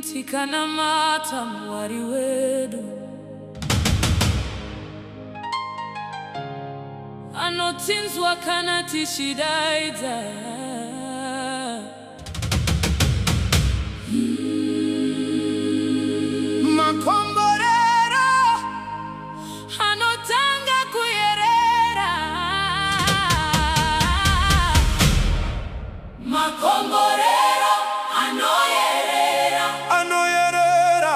Ngatinamate mwari wedu anotinzwa kana tishidaidza Makomborero anotanga kuyerera Makomborero anoyerera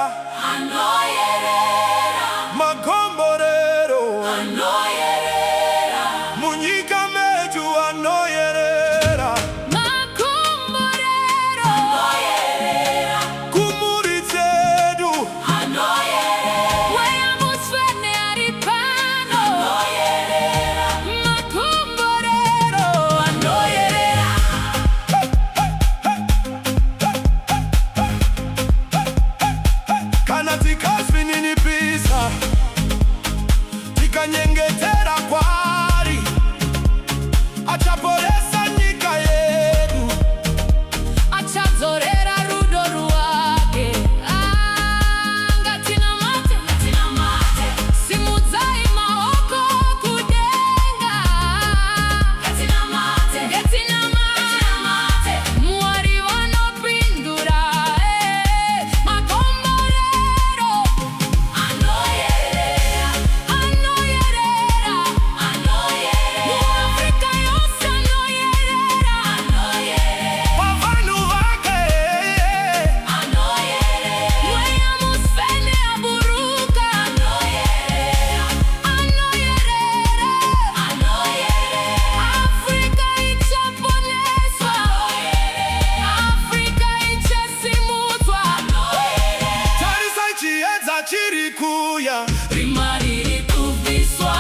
Makomborero anoyerera munyika medu anoyerera Makomborero anoyerera kumuri dzedu anoyerera weya muswene aripano anoyerera Makomborero anoyerera kana tikazvininipisa tikanyengetera kwari achaporesa nyika yedu achadzorera rudo rwake Ngatinamate simudzai maoko kudenga Ngatinamate mwari vanopindura Makomborero anoyerera muAfrica yose anoyerera pavanhu vake mweya muswene aburuka Afrika ichaponeswa Afrika ichasimudzwa tarisai chiedza chiri kuya rima riri kubviswa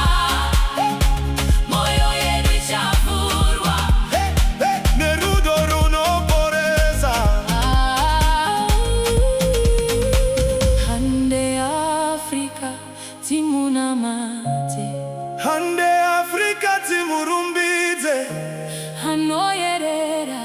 moyo yedu ichavhurwa nerudo runoporesa hande Afrika timunamate hande Afrika timurumbidze anoyerera